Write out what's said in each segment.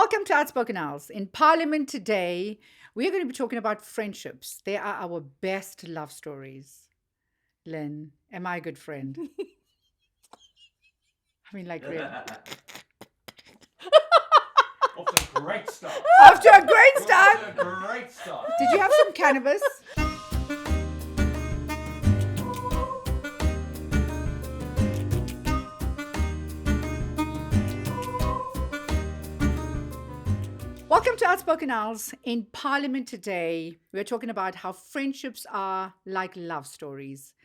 Welcome to Outspoken Owls. In Parliament today, we're going to be talking about friendships. They are our best love stories. Lynn, am I a good friend? I mean, like, really. Off to a great start. Off to a great start. Off to a great start. Did you have some cannabis? Welcome to Outspoken Owls. In Parliament today, we're talking about how friendships are like love stories.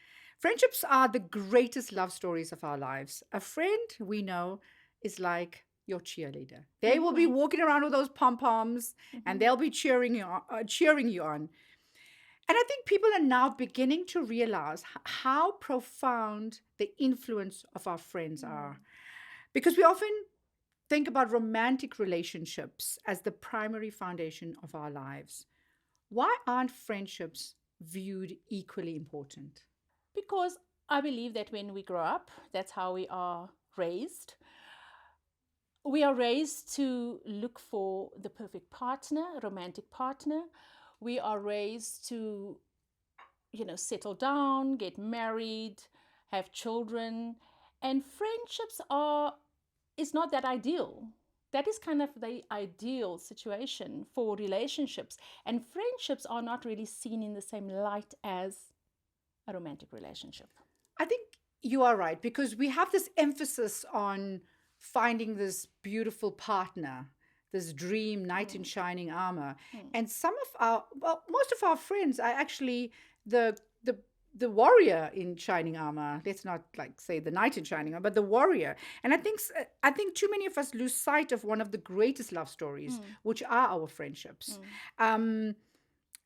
Friendships are the greatest love stories of our lives. A friend we know is like your cheerleader. They will be walking around with those pom-poms and they'll be cheering you on. And I think people are now beginning to realize how profound the influence of our friends are. Because we often think about romantic relationships as the primary foundation of our lives. Why aren't friendships viewed equally important? Because I believe that when we grow up, that's how we are raised. We are raised to look for the perfect partner, a romantic partner. We are raised to, settle down, get married, have children. And friendships is not that ideal. That is kind of the ideal situation for relationships. And friendships are not really seen in the same light as a romantic relationship. I think you are right, because we have this emphasis on finding this beautiful partner, this dream knight in shining armor. And most of our friends are actually the warrior in shining armor. Let's not say the knight in shining armor, but the warrior. And I think too many of us lose sight of one of the greatest love stories, which are our friendships. And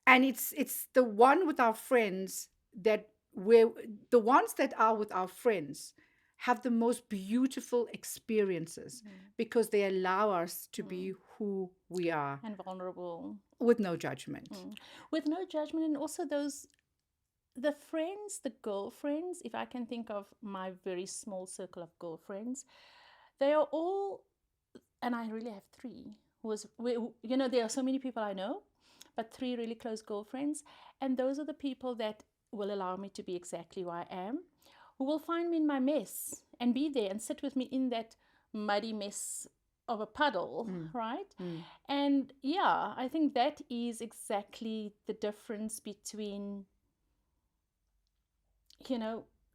it's the one with our friends the ones that are with our friends have the most beautiful experiences because they allow us to be who we are. And vulnerable. With no judgment. With no judgment. And also the friends, the girlfriends, if I can think of my very small circle of girlfriends, they are all, and I really have three. There are so many people I know, but three really close girlfriends. And those are the people that will allow me to be exactly who I am, who will find me in my mess and be there and sit with me in that muddy mess of a puddle, right? And yeah, I think that is exactly the difference between,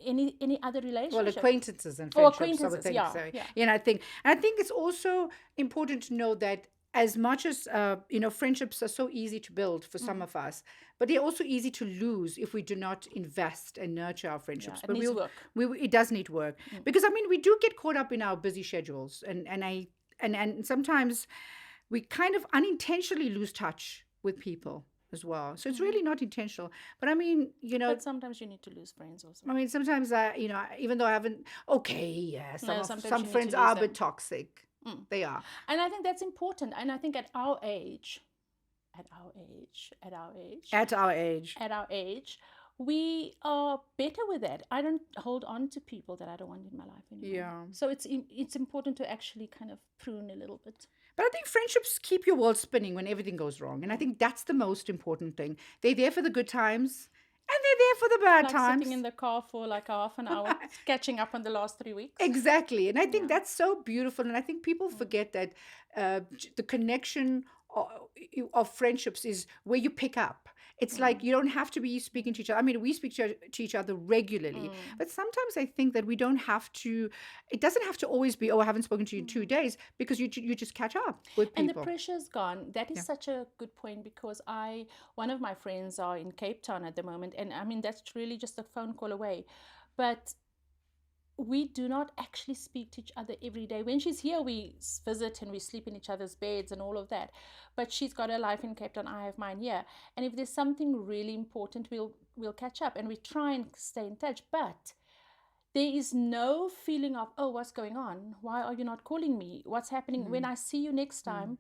any other relationship. Well, acquaintances and friendships. Acquaintances, I would think. yeah. I think it's also important to know that as much as friendships are so easy to build for some of us, but they're also easy to lose if we do not invest and nurture our friendships. It needs work. It does need work, because we do get caught up in our busy schedules, and sometimes we kind of unintentionally lose touch with people as well. So it's really not intentional. But But sometimes you need to lose friends also. Sometimes even though I haven't. Okay, yeah, some friends are a bit toxic. They are. And I think that's important. And I think at our age, we are better with that. I don't hold on to people that I don't want in my life anymore. Yeah. So it's important to actually kind of prune a little bit. But I think friendships keep your world spinning when everything goes wrong. And I think that's the most important thing. They're there for the good times. And they're there for the bad times. Sitting in the car for like half an hour, catching up on the last 3 weeks. Exactly. And I think that's so beautiful. And I think people forget that the connection of friendships is where you pick up. It's like you don't have to be speaking to each other. We speak to each other regularly. But sometimes I think that we don't have to, it doesn't have to always be, I haven't spoken to you in 2 days, because you just catch up with people. And the pressure's gone. That is such a good point, because one of my friends are in Cape Town at the moment. And that's really just a phone call away. But we do not actually speak to each other every day. When she's here, we visit and we sleep in each other's beds and all of that. But she's got her life in Cape Town, I have mine here. And if there's something really important, we'll catch up and we try and stay in touch. But there is no feeling of, what's going on? Why are you not calling me? What's happening? When I see you next time,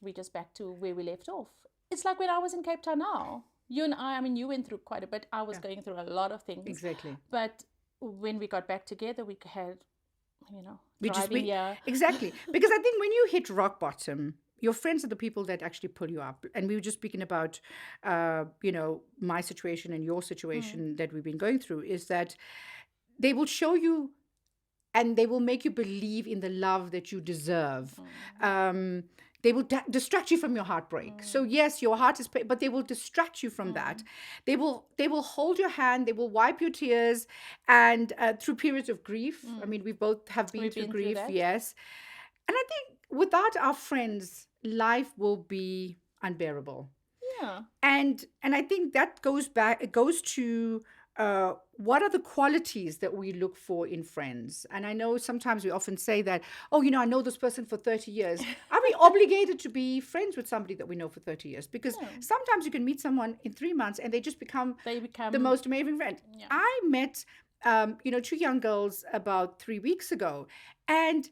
we're just back to where we left off. It's like when I was in Cape Town now. You and you went through quite a bit. I was going through a lot of things. Exactly. But when we got back together, we had you know, We just driving we here. exactly, because I think when you hit rock bottom, your friends are the people that actually pull you up. And we were just speaking about, my situation and your Mm, situation that we've been going through. Is that they will show you and they will make you believe in the love that you deserve. mm, Um, they will distract you from your heartbreak. So mm, yes, your heart is, but they will distract you from that. mm, They will hold your hand. They will wipe your tears, and through periods of grief. I mm. mean, we both have been We've through been through grief, that. yes. And I think without our friends, life will be unbearable. Yeah. And I think that goes back, it goes to what are the qualities that we look for in friends. And I know sometimes we often say that, oh, I know this person for 30 years. Are we obligated to be friends with somebody that we know for 30 years? Because No. sometimes you can meet someone in 3 months and they just become They the become, most amazing friend. yeah. I met two young girls about 3 weeks ago, and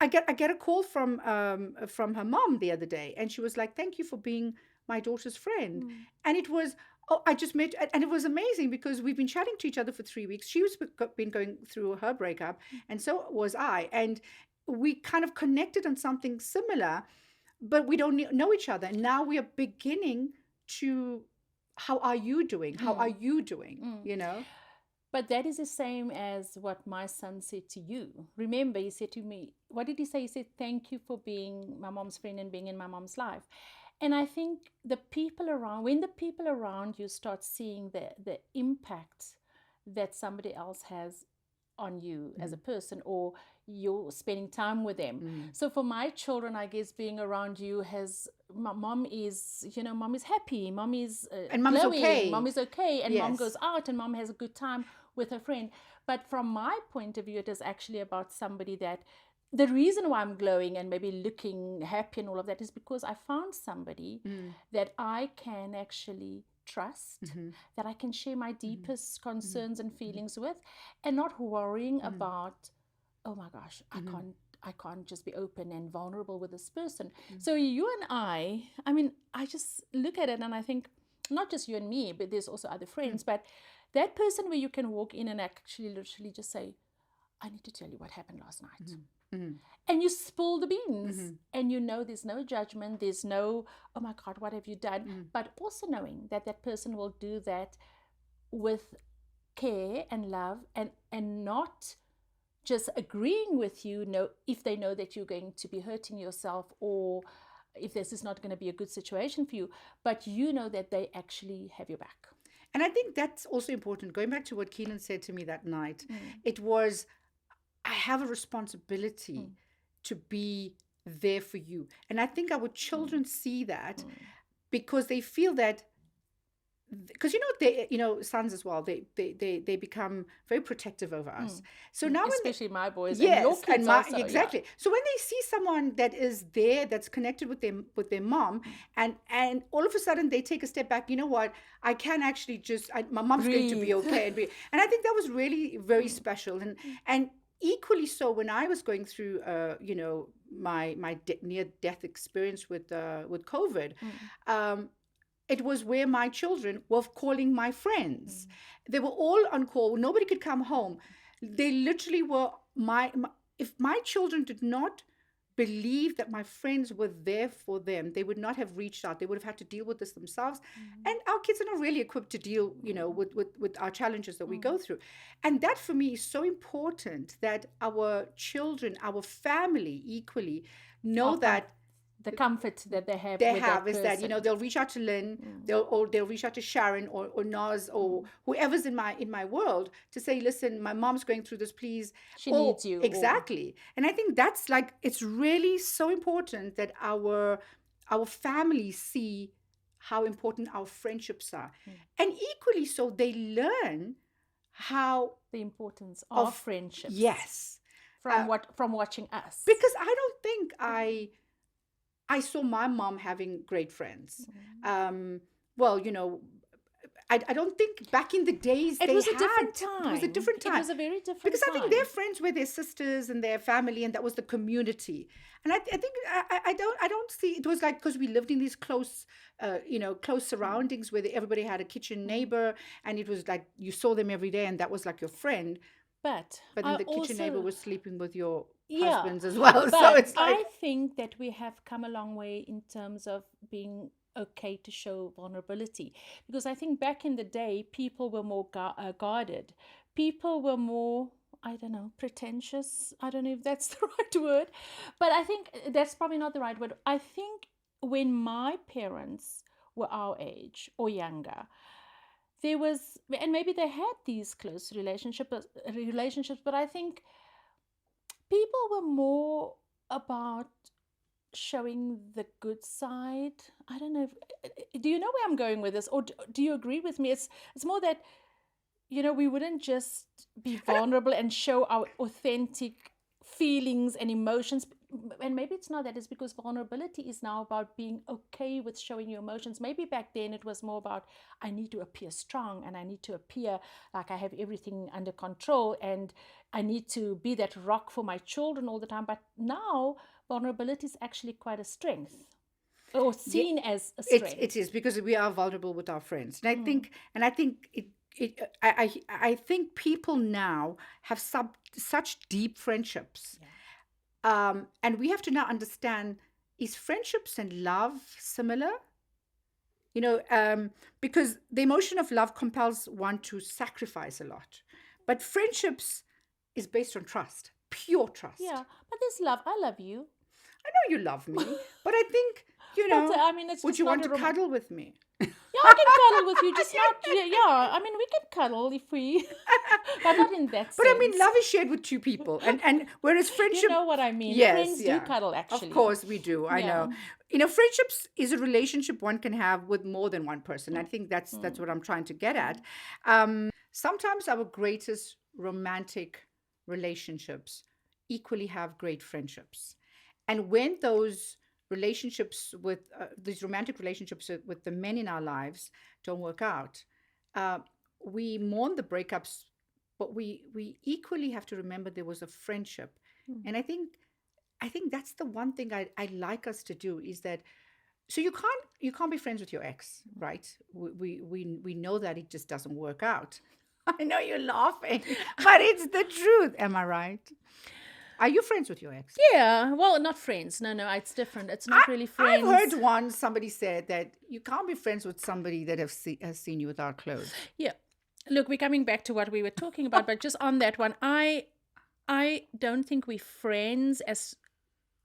I get a call from her mom the other day, and she was like, "Thank you for being my daughter's friend." Mm, And it was, oh, I just met, and it was amazing because we've been chatting to each other for 3 weeks. She was been going through her breakup, and so was I, and we kind of connected on something similar, but we don't know each other. And now we are beginning to, how are you doing? How are mm, you doing? mm. You know? But that is the same as what my son said to you. Remember, he said to me, what did he say? He said, "Thank you for being my mom's friend and being in my mom's life." And I think the people around, when the people around you start seeing the impact that somebody else has on you as a Mm, person, or you're spending time with them. mm, So for my children, I guess being around you has, mom is, mom is happy, mom is and mom's glowing, mom okay. is okay, and mom goes Yes. out and mom has a good time with her friend. But from my point of view, it is actually about somebody that, the reason why I'm glowing and maybe looking happy and all of that is because I found somebody Mm, that I can actually trust, mm-hmm, that I can share my mm-hmm, deepest mm-hmm, concerns and feelings with, and not worrying mm-hmm, about, oh my gosh, I mm-hmm, can't, I can't just be open and vulnerable with this person. So you and I mean, I just look at it and I think, not just you and me, but there's also other mm-hmm, friends, but that person where you can walk in and actually literally just say, "I need to tell you what happened last night." mm-hmm, And you spill the beans, mm-hmm, and there's no judgment, there's no, "Oh my God, what have you done?" mm-hmm. But also knowing that that person will do that with care and love, and not just agreeing with you, know, if they know that you're going to be hurting yourself, or if this is not going to be a good situation for you, but you know that they actually have your back. And I think that's also important. Going back to what Keelan said to me that night, Mm, it was, I have a responsibility mm, to be there for you. And I think our mm, children see that mm, because they feel that, because they, sons as well, they become very protective over us. mm, So now when they, especially my boys and your yes, and kids my, also, yeah. exactly. So when they see someone that is there, that's connected with their mom, Mm. and all of a sudden they take a step back. You know what? I can actually just, my mom's going to be Breathe. okay, and I think that was really very Mm, special, and mm, and equally so when I was going through, my near death experience with COVID. mm, Um, it was where my children were calling my friends. mm, They were all on call. Nobody could come home. They literally were if my children did not believe that my friends were there for them, they would not have reached out. They would have had to deal with this themselves. mm, And our kids are not really equipped to deal, mm, with our challenges that we mm. go through. And that for me is so important, that our children, our family equally know Often that the comfort that they have they with have that is that, person. they'll reach out to Lynn, Mm, they'll reach out to Sharon, or Naz, or mm. whoever's in my world, to say, listen, my mom's going through this, please. She Or needs you, or exactly. And I think that's like, it's really so important that our families see how important our friendships are. mm, And equally so, they learn how the importance of of, friendships yes, from watching us. because I don't think I saw my mom having great friends. Mm. Um, well, I don't think back in the days It they was a had, different it was a time. different It time. was a very different Because I think their time. friends were their sisters and their family, and that was the community. And I think I don't see it was like, because we lived in these close Mm, surroundings where everybody had a kitchen mm, neighbor, and it was like you saw them every day, and that was like your friend. But But I then the kitchen neighbor also, was sleeping with your yeah, husbands as well. So but it's like, I think that we have come a long way in terms of being okay to show vulnerability. Because I think back in the day, people were more guarded. People were more, I don't know, pretentious. I don't know if that's the right word, but I think that's probably not the right word. I think when my parents were our age or younger, there was, and maybe they had these close relationships, but I think people were more about showing the good side. I don't know do you know where I'm going with this, or do you agree with me? It's more that, we wouldn't just be vulnerable and show our authentic feelings and emotions. And maybe it's not that, it's because vulnerability is now about being okay with showing your emotions. Maybe back then it was more about, I need to appear strong and I need to appear like I have everything under control and I need to be that rock for my children all the time. But now vulnerability is actually quite a strength, or yeah, seen as a it strength. is because we are vulnerable with our friends. Mm. And I think I think people now have such deep friendships. Yeah. And we have to now understand, is friendships and love similar? You know, because the emotion of love compels one to sacrifice a lot. But friendships is based on trust, pure trust. Yeah, but there's love. I love you. I know you love me, but I think, But I mean, it's would just you not want a to cuddle with me? Yeah, I can cuddle with you, just not. Yeah, yeah. I mean, we can cuddle if we, but not in that But I mean, sense. love is shared with two people, and whereas You friendship, know what I mean? yes, Friends do yeah, cuddle, of actually. course we do. I Yeah. know. Friendships is a relationship one can have with more than one person. I think that's what I'm trying to get at. Sometimes our greatest romantic relationships equally have great friendships, and when those relationships with these romantic relationships with the men in our lives don't work out, uh, we mourn the breakups, but we equally have to remember there was a friendship. Mm. And I think that's the one thing I like us to do, is that, so you can't be friends with your ex, right? We know that it just doesn't work out. I know you're laughing, but it's the truth. Am I right? Are you friends with your ex? Yeah. Well, not friends. No, no, it's different. It's I, not really I've friends. heard once somebody said that you can't be friends with somebody that has seen you without clothes. Yeah. Look, we're coming back to what we were talking about, but just on that one, I don't think we're friends as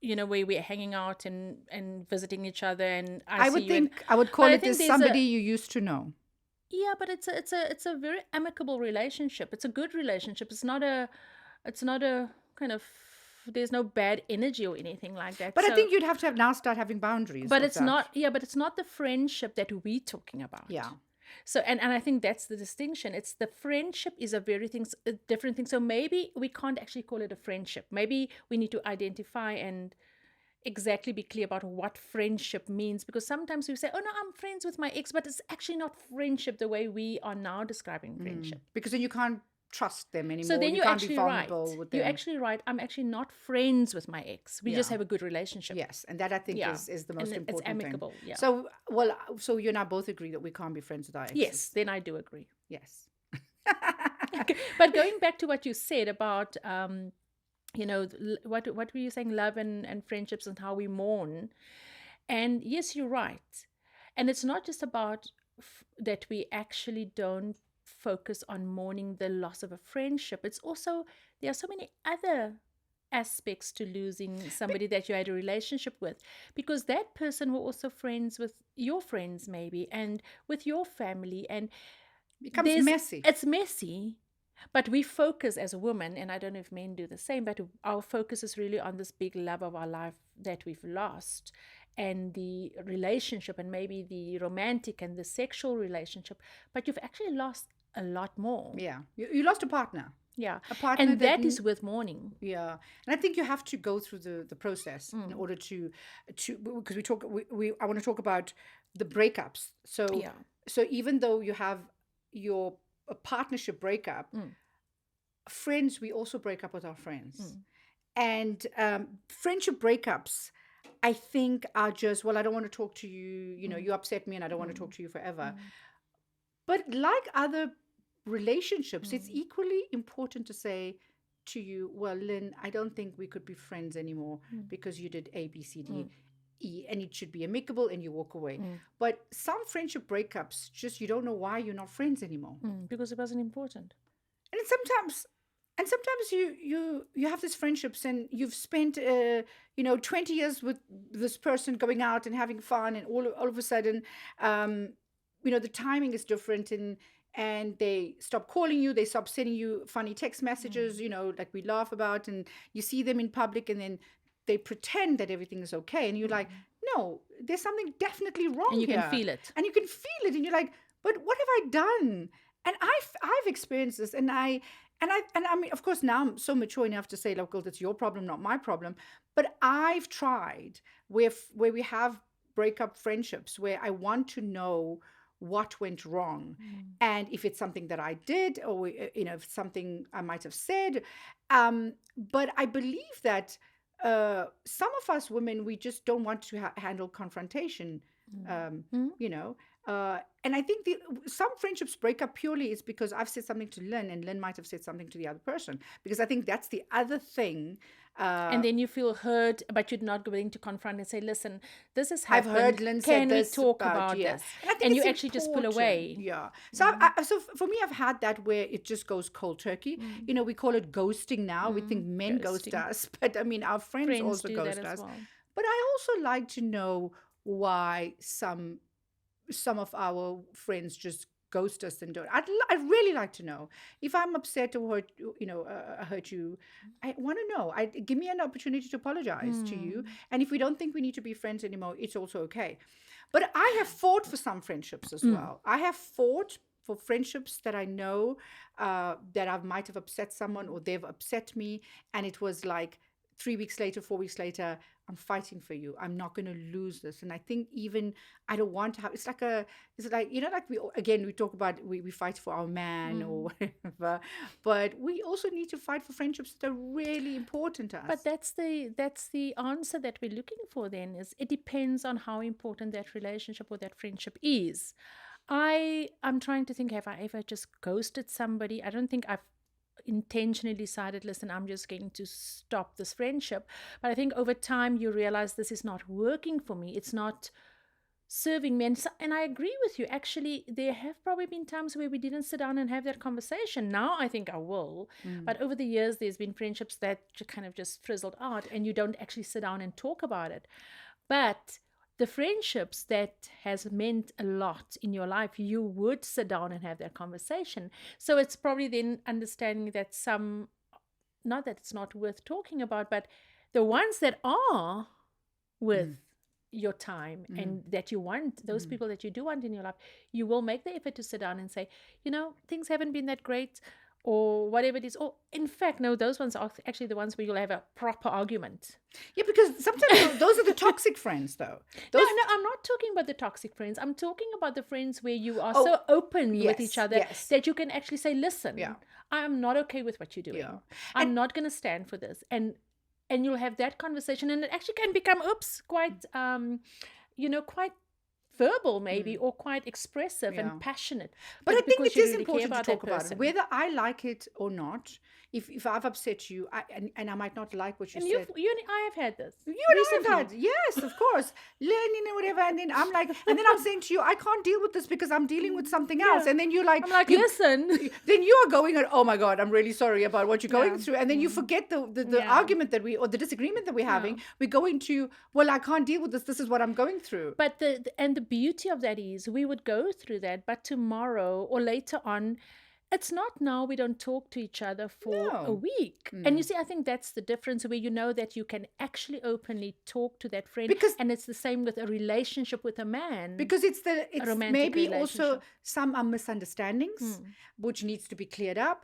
where we're hanging out and visiting each other, and I I see would you. And think I would but call I it think as there's a somebody you used to know. Yeah, but it's a very amicable relationship. It's a good relationship. It's not a kind of, there's no bad energy or anything like that. But I So, think you'd have to now start having boundaries but of it's that. not, yeah, but it's not the friendship that we're talking about. Yeah. So, and I think that's the distinction. It's the friendship is a different thing. So maybe we can't actually call it a friendship. Maybe we need to identify and exactly be clear about what friendship means, because sometimes we say, oh no, I'm friends with my ex, but it's actually not friendship the way we are now describing friendship. Because then you can't trust them So anymore. then You you're can't be actually vulnerable right. with You're them. actually right. I'm actually not friends with my ex. We just Yeah. have a good relationship. Yes, and that I think Yeah. is the And most it's important amicable. thing. Yeah. So you and I both agree that we can't be friends with our exes. Yes, then I do agree. Yes. Okay. But going back to what you said about, what were you saying? Love and friendships and how we mourn. And yes, you're right. And it's not just about that we actually don't focus on mourning the loss of a friendship. It's also, there are so many other aspects to losing somebody that you had a relationship with, because that person were also friends with your friends, maybe, and with your family. And Becomes messy. it's messy, but we focus as a woman, and I don't know if men do the same, but our focus is really on this big love of our life that we've lost, and the relationship, and maybe the romantic and the sexual relationship. But you've actually lost a lot more. Yeah. You lost a partner. Yeah. A partner And that is with mourning. Yeah, and I think you have to go through the process in Mm. order to because I want to talk about the breakups. So Yeah. so even though you have your a partnership breakup, Mm. friends, we also break up with our friends, Mm. and friendship breakups, I think, are just, well, I don't want to talk to you. You Mm. you upset me, and I don't want to talk to you forever. Mm. But like other relationships, it's equally important to say to you, well, Lynn, I don't think we could be friends anymore because you did A, B, C, D, E, and it should be amicable and you walk away. But some friendship breakups, just you don't know why you're not friends anymore. Because it wasn't important. And sometimes you have these friendships and you've spent 20 years with this person going out and having fun, and all of a sudden the timing is different, and they stop calling you, they stop sending you funny text messages, like we laugh about, and you see them in public and then they pretend that everything is okay, and you're like, no, there's something definitely wrong And you here. can feel it. And you can feel it, and you're like, but what have I done? And I've experienced this, and I mean, of course, now I'm so mature enough to say, look, it's your problem, not my problem. But I've tried where we have breakup friendships where I want to know what went wrong, and if it's something that I did, or if it's something I might have said. But I believe that some of us women, we just don't want to handle confrontation. And I think some friendships break up purely is because I've said something to Lynn, and Lynn might have said something to the other person. Because I think that's the other thing. And then you feel hurt, but you're not willing to confront and say, listen, this has I've happened. heard Lynn say Can we this talk about about yes. this? And you actually just pull away. Yeah. So so for me, I've had that where it just goes cold turkey. We call it ghosting now. We think men ghost us, but I mean, our friends also do ghost that as us. well. But I also like to know why some of our friends just ghost us and don't. I'd really like to know if I'm upset or hurt you. I want to know. Give me an opportunity to apologize to you. And if we don't think we need to be friends anymore, it's also okay. But I have fought for some friendships as well. I have fought for friendships that I know that I might have upset someone, or they've upset me, and it was like 3 weeks later, 4 weeks later, I'm fighting for you. I'm not going to lose this. And I think even I don't want to have, it's like like we talk about, we fight for our man or whatever, but we also need to fight for friendships that are really important to us. But that's the answer that we're looking for then, is it depends on how important that relationship or that friendship is. I'm trying to think, have I ever just ghosted somebody? I don't think I've intentionally decided, listen, I'm just going to stop this friendship. But I think over time you realize this is not working for me. It's not serving me. And I agree with you. Actually, there have probably been times where we didn't sit down and have that conversation. Now I think I will. But over the years, there's been friendships that kind of just frizzled out and you don't actually sit down and talk about it. But the friendships that has meant a lot in your life, you would sit down and have that conversation. So it's probably then understanding that not that it's not worth talking about, but the ones that are worth your time and that you want, those people that you do want in your life, you will make the effort to sit down and say, things haven't been that great, or whatever it is. Or in fact, no, those ones are actually the ones where you'll have a proper argument. Yeah, because sometimes those are the toxic friends, though. No, I'm not talking about the toxic friends. I'm talking about the friends where you are so open with each other that you can actually say, listen, I'm not okay with what you're doing. Yeah. I'm not going to stand for this. And you'll have that conversation, and it actually can become, quite, quite verbal maybe, or quite expressive and passionate. But I think it is important to talk about it, whether I like it or not. If I've upset you, and I might not like what you said. I have had this. You and I have had, yes, of course. Learning and whatever, and then I'm like, and then I'm saying to you, I can't deal with this because I'm dealing with something else. And then you're like, I'm like, listen. Then you are going, oh my God, I'm really sorry about what you're going through. And then you forget the argument that or the disagreement that we're having. We go into, well, I can't deal with this. This is what I'm going through. But the beauty of that is we would go through that, but tomorrow or later on, it's not now we don't talk to each other for a week. And you see, I think that's the difference, where you know that you can actually openly talk to that friend. And it's the same with a relationship with a man. Because it's maybe also some are misunderstandings, which needs to be cleared up.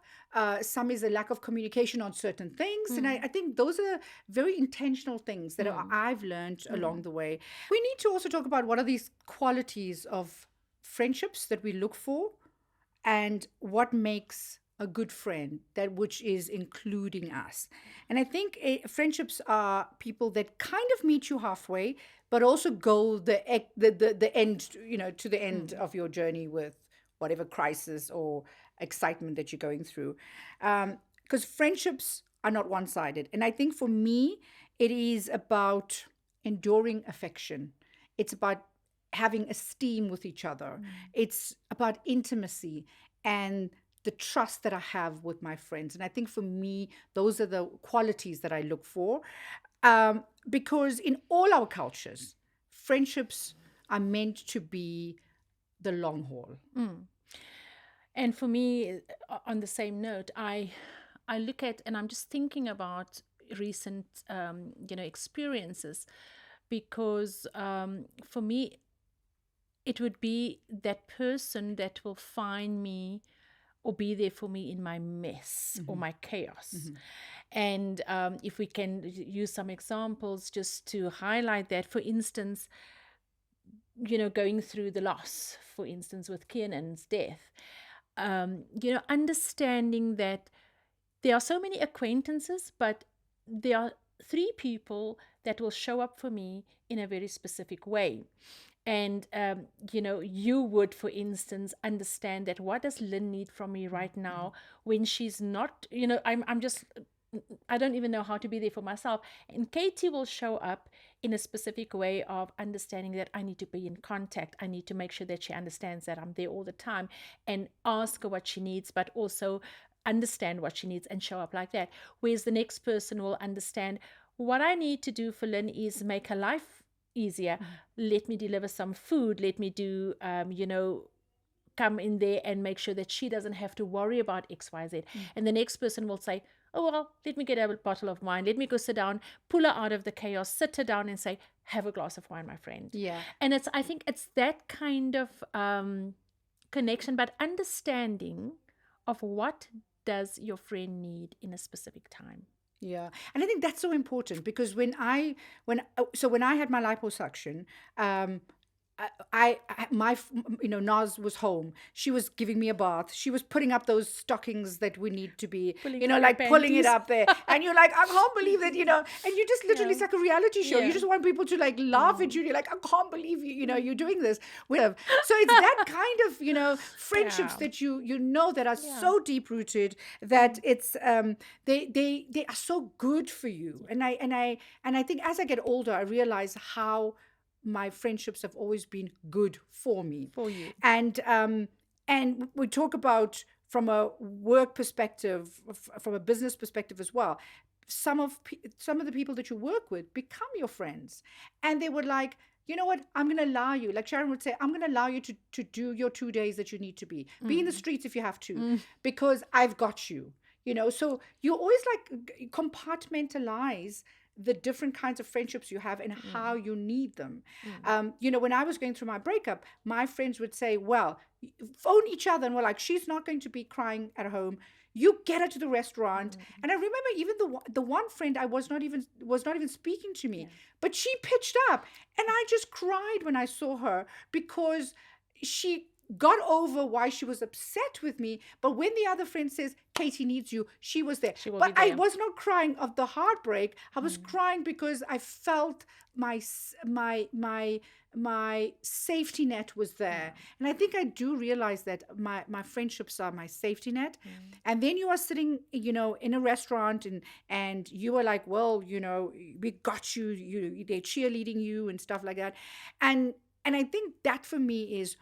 Some is a lack of communication on certain things. And I think those are very intentional things that I've learned along the way. We need to also talk about what are these qualities of friendships that we look for, and what makes a good friend, that which is including us. And I think friendships are people that kind of meet you halfway, but also go the end, to the end of your journey with whatever crisis or excitement that you're going through. Because friendships are not one-sided. And I think for me, it is about enduring affection. It's about having esteem with each other. It's about intimacy and the trust that I have with my friends. And I think for me, those are the qualities that I look for. Because in all our cultures, friendships are meant to be the long haul. And for me, on the same note, I look at, and I'm just thinking about recent experiences, because for me it would be that person that will find me or be there for me in my mess or my chaos. And if we can use some examples just to highlight that, for instance, going through the loss, for instance, with Kiernan's death, understanding that there are so many acquaintances, but there are 3 people that will show up for me in a very specific way. And, you would, for instance, understand that what does Lynn need from me right now when she's not, I don't even know how to be there for myself. And Katie will show up in a specific way of understanding that I need to be in contact. I need to make sure that she understands that I'm there all the time and ask her what she needs, but also understand what she needs and show up like that. Whereas the next person will understand what I need to do for Lynn is make her life easier. Let me deliver some food. Let me do, come in there and make sure that she doesn't have to worry about XYZ. And the next person will say, oh, well, let me get a bottle of wine. Let me go sit down, pull her out of the chaos, sit her down and say, have a glass of wine, my friend. Yeah. And I think it's that kind of connection, but understanding of what does your friend need in a specific time. Yeah. And I think that's so important, because when I had my liposuction, Naz was home. She was giving me a bath. She was putting up those stockings that we need to be, pulling it up there. And you're like, I can't believe that, and you just literally, it's like a reality show. You just want people to like laugh at you. You're like, I can't believe you're doing this. So it's that kind of, friendships that that are so deep rooted that it's, they are so good for you. And I think as I get older, I realize how my friendships have always been good for me. For you. And we talk about from a work perspective, from a business perspective as well. Some of the people that you work with become your friends, and they were like, you know what, I'm going to allow you, like Sharon would say, I'm going to allow you to do your 2 days that you need to be in the streets if you have to, because I've got you, so you always like compartmentalize the different kinds of friendships you have and how you need them. When I was going through my breakup, my friends would say, well, phone each other, and we're like, she's not going to be crying at home. You get her to the restaurant. And I remember even the one friend was not even speaking to me, but she pitched up, and I just cried when I saw her, because she got over why she was upset with me. But when the other friend says, Katie needs you, she was there. But I was not crying of the heartbreak. I was crying because I felt my safety net was there. And I think I do realize that my friendships are my safety net. And then you are sitting, in a restaurant, and you are like, well, we got you, they're cheerleading you and stuff like that. And I think that for me is,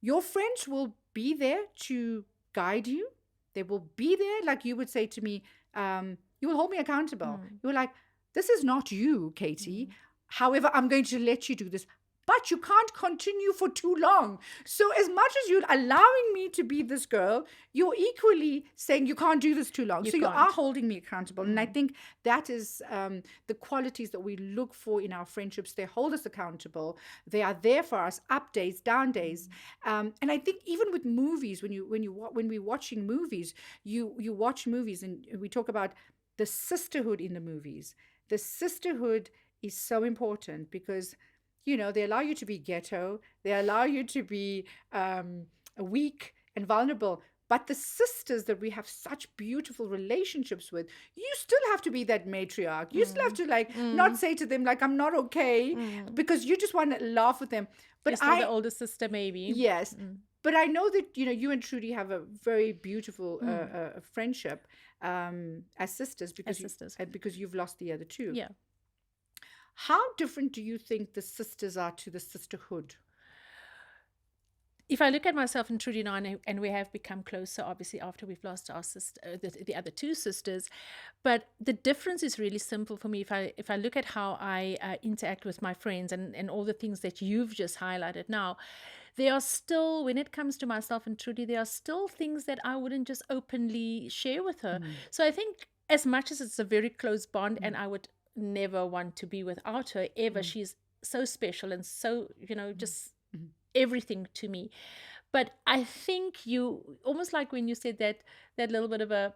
your friends will be there to guide you. They will be there, like you would say to me, you will hold me accountable. You were like, this is not you, Katie. However, I'm going to let you do this. But you can't continue for too long. So as much as you're allowing me to be this girl, you're equally saying you can't do this too long. You are holding me accountable. And I think that is the qualities that we look for in our friendships. They hold us accountable. They are there for us, up days, down days. And I think even with movies, when we're watching movies, you watch movies, and we talk about the sisterhood in the movies. The sisterhood is so important, because they allow you to be ghetto. They allow you to be weak and vulnerable. But the sisters that we have such beautiful relationships with, you still have to be that matriarch. You still have to not say to them like, I'm not okay, because you just want to laugh with them. But you're still the older sister, maybe. Yes. but I know that you and Trudy have a very beautiful friendship as sisters As because sisters. because you've lost the other two. Yeah. How different do you think the sisters are to the sisterhood? If I look at myself and Trudy now, and we have become closer, obviously, after we've lost our sister, the other two sisters, but the difference is really simple for me. If I look at how I interact with my friends and all the things that you've just highlighted now, there are still, when it comes to myself and Trudy, there are still things that I wouldn't just openly share with her. So I think as much as it's a very close bond, and I would never want to be without her ever, she's so special and so, just everything to me. But I think you almost like when you said that little bit of a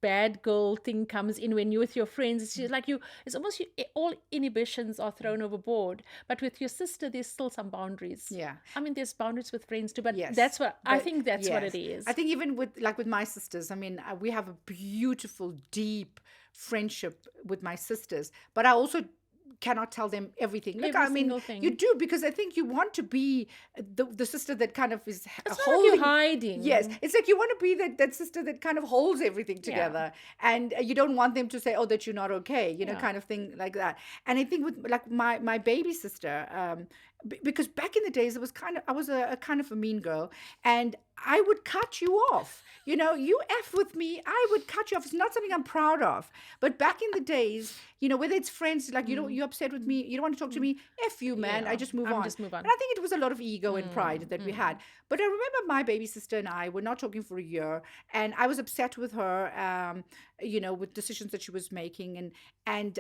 bad girl thing comes in when you're with your friends. It's just like it's almost all inhibitions are thrown overboard. But with your sister, there's still some boundaries. Yeah. I mean, there's boundaries with friends too, but Yes, that's what I but think that's what yes. it is. I think even with my sisters, I mean, we have a beautiful, deep friendship with my sisters, but I also cannot tell them everything. Look, Every I mean, single thing. you do, because I think you want to be the sister that kind of is It's not like holding. you're hiding. Yes, it's like you want to be that sister that kind of holds everything together, and you don't want them to say, "Oh, that you're not okay," kind of thing like that. And I think with like my baby sister, because back in the days I was a kind of a mean girl, and I would cut you off. You F with me, I would cut you off. It's not something I'm proud of. But back in the days, whether it's friends, like, you're upset with me, you don't want to talk to me, F you, man. Yeah, I just move I'm on. just move on. And I think it was a lot of ego and pride that we had. But I remember my baby sister and I were not talking for a year, and I was upset with her, with decisions that she was making, and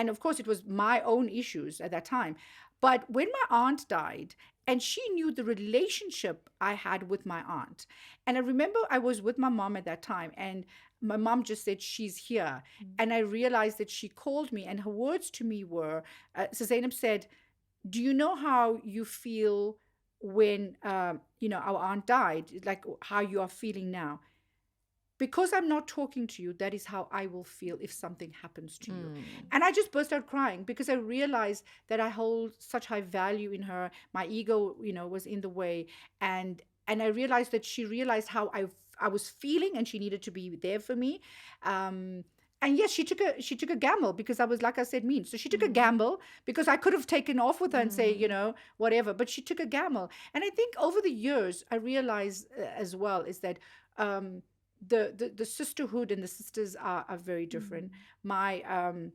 of course it was my own issues at that time. But when my aunt died, and she knew the relationship I had with my aunt, and I remember I was with my mom at that time, and my mom just said, "She's here." And I realized that she called me, and her words to me were, so Zainab said, "Do you know how you feel when, our aunt died? Like how you are feeling now? Because I'm not talking to you, that is how I will feel if something happens to you." And I just burst out crying because I realized that I hold such high value in her. My ego, was in the way. And I realized that she realized how I was feeling, and she needed to be there for me. And yes, she took a gamble, because I was, like I said, mean. So she took a gamble, because I could have taken off with her and say, whatever. But she took a gamble. And I think over the years, I realized as well is that the sisterhood and the sisters are very different. The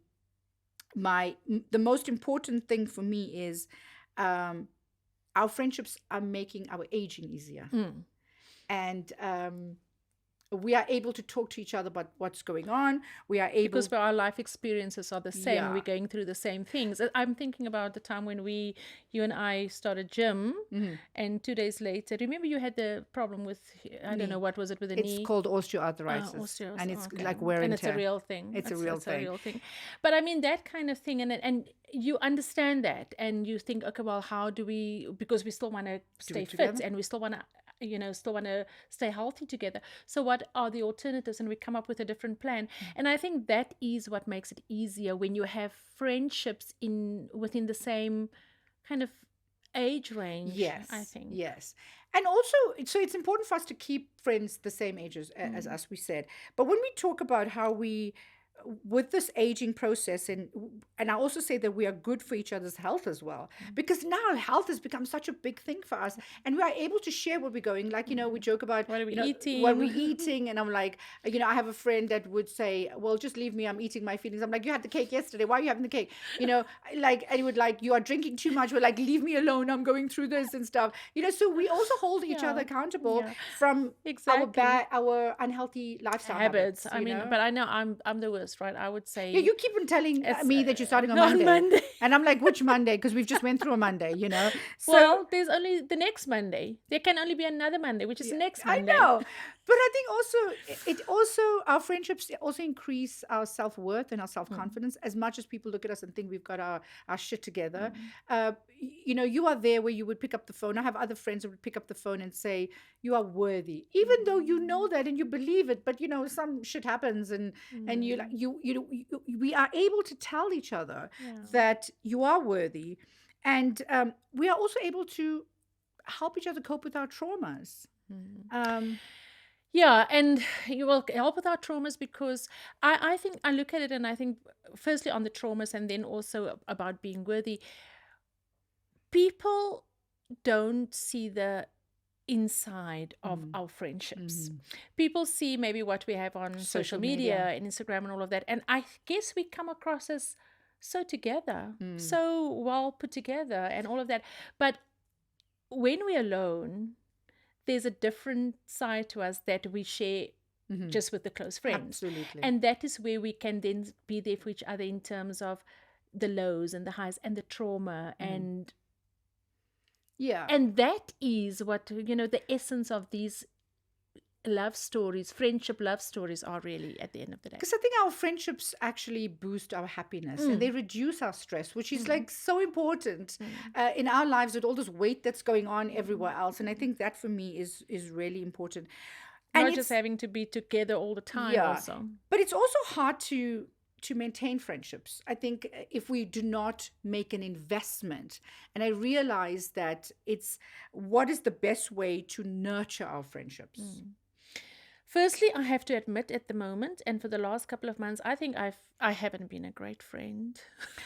most important thing for me is our friendships are making our aging easier. And we are able to talk to each other about what's going on. We are able, because our life experiences are the same. Yeah. We're going through the same things. I'm thinking about the time when you and I started gym, and 2 days later, remember you had the problem with, I don't know, what was it with the knee? It's called osteoarthritis, and it's like wear and and it's tear. a real thing. It's a real thing. But I mean, that kind of thing, and you understand that, and you think, okay, well, how do we, because we still want to stay fit, and we still want to stay healthy together. So what are the alternatives? And we come up with a different plan. And I think that is what makes it easier when you have friendships within the same kind of age range. Yes, I think. Yes. And also, so it's important for us to keep friends the same age as us, we said. But when we talk about how we, with this aging process, and I also say that we are good for each other's health as well, because now health has become such a big thing for us, and we are able to share what we're going, like, we joke about what are we eating, and I'm like, I have a friend that would say, "Well, just leave me, I'm eating my feelings." I'm like, "You had the cake yesterday, why are you having the cake?" Like, and he would like, "You are drinking too much." We're like, "Leave me alone, I'm going through this and stuff." So we also hold each other accountable from our unhealthy lifestyle habits. I mean, but I know I'm the worst, right? I would say. Yeah, you keep on telling me that you're starting on Monday. And I'm like, which Monday? Because we've just went through a Monday, So, well, there's only the next Monday. There can only be another Monday, which is the next Monday. I know. But I think also our friendships also increase our self-worth and our self-confidence, as much as people look at us and think we've got our shit together. You are there where you would pick up the phone. I have other friends who would pick up the phone and say, "You are worthy," even though you know that and you believe it, but some shit happens, and we are able to tell each other that you are worthy, and we are also able to help each other cope with our traumas. Um, Yeah, and you will help with our traumas because I think I look at it and I think firstly on the traumas and then also about being worthy. People don't see the inside of our friendships. People see maybe what we have on social media and Instagram and all of that. And I guess we come across as so together, so well put together and all of that. But when we're alone, there's a different side to us that we share just with the close friends. Absolutely. And that is where we can then be there for each other in terms of the lows and the highs and the trauma and yeah. and that is what, the essence of these love stories, friendship love stories are really at the end of the day. Because I think our friendships actually boost our happiness and they reduce our stress, which is like so important in our lives with all this weight that's going on everywhere else. And I think that for me is really important. And Not just having to be together all the time also. But it's also hard to maintain friendships. I think if we do not make an investment, and I realize that it's what is the best way to nurture our friendships. Firstly, I have to admit at the moment, and for the last couple of months, I think I haven't been a great friend.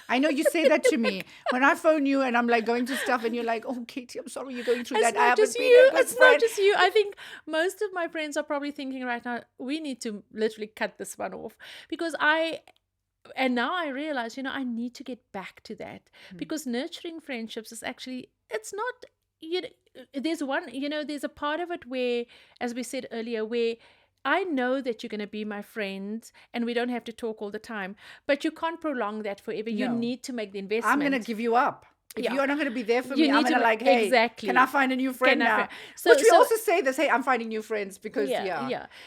I know you say that to me when I phone you and I'm like going to stuff and you're like, oh, Katie, I'm sorry you're going through that. I haven't been a good It's friend. not just you. I think most of my friends are probably thinking right now, we need to literally cut this one off because and now I realize, I need to get back to that because nurturing friendships is actually, it's not, there's there's a part of it where, as we said earlier, where I know that you're going to be my friend and we don't have to talk all the time, but you can't prolong that forever. You need to make the investment. I'm going to give you up. If you're not going to be there for You me, I'm need going to to like, hey, exactly. can I find a new friend now? So, Which we also say this, hey, I'm finding new friends because,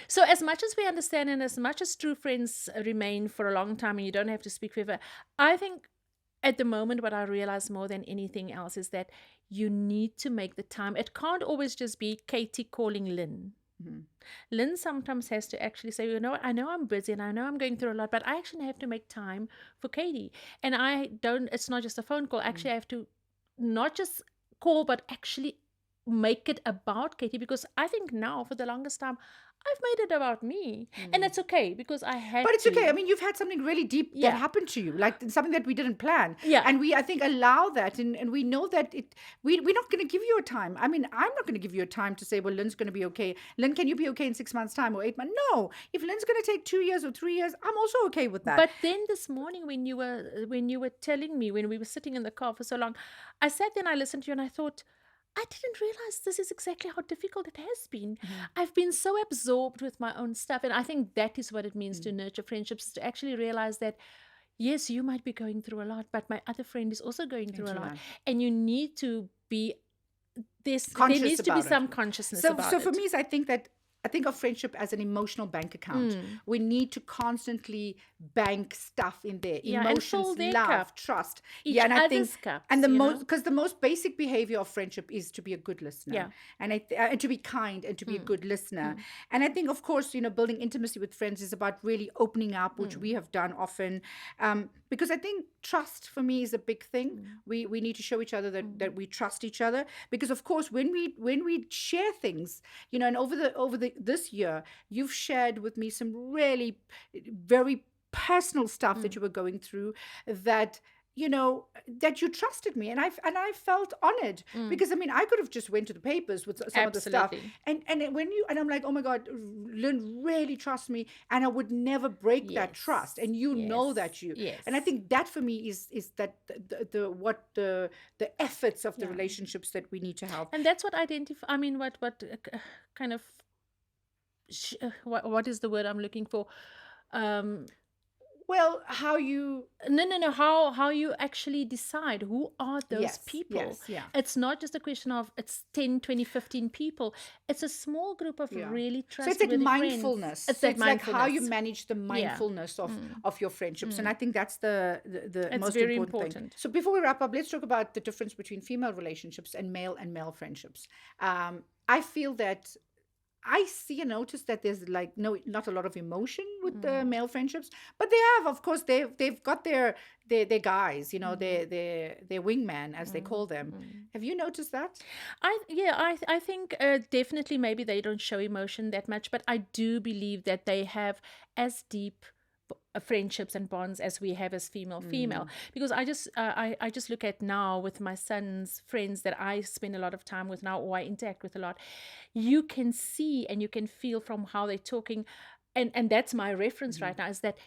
So as much as we understand and as much as true friends remain for a long time and you don't have to speak forever, I think at the moment what I realize more than anything else is that you need to make the time. It can't always just be Katie calling Lynn. Lynn sometimes has to actually say, what, I know I'm busy and I know I'm going through a lot, but I actually have to make time for Katie. And it's not just a phone call. Actually, I have to not just call, but actually make it about Katie, because I think now for the longest time, I've made it about me. And that's okay because I had But it's to. okay. I mean, you've had something really deep that happened to you, like something that we didn't plan. Yeah. And we, I think, allow that. And we know that we're not going to give you a time. I mean, I'm not going to give you a time to say, well, Lynn's going to be okay. Lynn, can you be okay in 6 months' time or 8 months? No. If Lynn's going to take 2 years or 3 years, I'm also okay with that. But then this morning when you were telling me, when we were sitting in the car for so long, I sat there and I listened to you and I thought, I didn't realize this is exactly how difficult it has been. I've been so absorbed with my own stuff. And I think that is what it means to nurture friendships, to actually realize that, yes, you might be going through a lot, but my other friend is also going through a lot. And you need to be, there needs to be some consciousness about it. So for me, I think of friendship as an emotional bank account. We need to constantly bank stuff in there. Emotions, love, trust. And I think cups, and because the most basic behavior of friendship is to be a good listener. And and to be kind and to be a good listener. And I think, of course, building intimacy with friends is about really opening up, which we have done often. Because I think trust for me is a big thing. We need to show each other that we trust each other. Because of course, when we share things, and over this year, you've shared with me some really very personal stuff that you were going through that that you trusted me, and I felt honored because I mean I could have just went to the papers with some of the stuff, and I'm like, oh my God, Lynn really trusts me, and I would never break that trust, and know that and I think that for me is that the efforts of the relationships that we need to have, and that's what what kind of what is the word I'm looking for? Well, how you... No. How you actually decide who are those people. It's not just a question of it's 10, 20, 15 people. It's a small group of really trustworthy friends. So it's like mindfulness. It's like how you manage the mindfulness of your friendships. And I think that's the most important thing. So before we wrap up, let's talk about the difference between female relationships and male friendships. I feel that I see and notice that there's like not a lot of emotion with the male friendships, but they have, of course, they've got their guys, their wingman, as they call them. Have you noticed that? I think definitely maybe they don't show emotion that much, but I do believe that they have as deep friendships and bonds as we have as female, because I just look at now with my son's friends that I spend a lot of time with now, or I interact with a lot. You can see and you can feel from how they're talking, and that's my reference right now, is that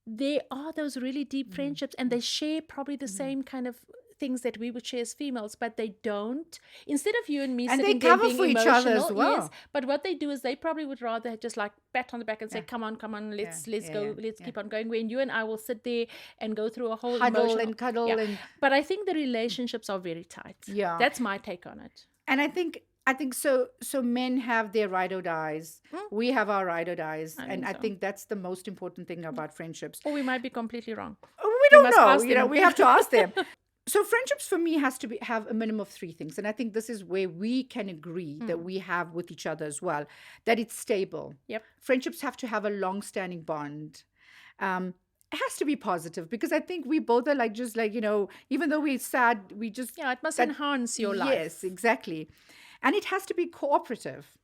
there are those really deep friendships, and they share probably the same kind of things that we would share as females, but they don't. Instead of you and me And sitting they there cover being for each other as emotional, well. yes, but what they do is they probably would rather just like pat on the back and say, come on, let's go, let's keep on going. When you and I will sit there and go through a whole Huddle emotional, and cuddle and but I think the relationships are very tight. Yeah. That's my take on it. And I think so men have their ride or dies. We have our ride or dies. And I think that's the most important thing about friendships. Or we might be completely wrong. We don't must know. ask them. We have to ask them. So friendships for me has to have a minimum of 3 things. And I think this is where we can agree that we have with each other as well, that it's stable. Yep. Friendships have to have a long-standing bond. It has to be positive, because I think we both are like, just like, even though we're sad, we just... Yeah, it must enhance your life. Yes, exactly. And it has to be cooperative.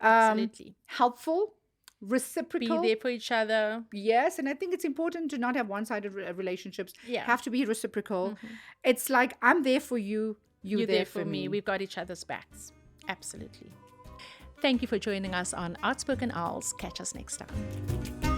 Absolutely. Helpful, reciprocal. Be there for each other. Yes, and I think it's important to not have one-sided relationships. Yeah. Have to be reciprocal. It's like, I'm there for you, you're there for me. We've got each other's backs. Absolutely. Thank you for joining us on Outspoken Owls. Catch us next time.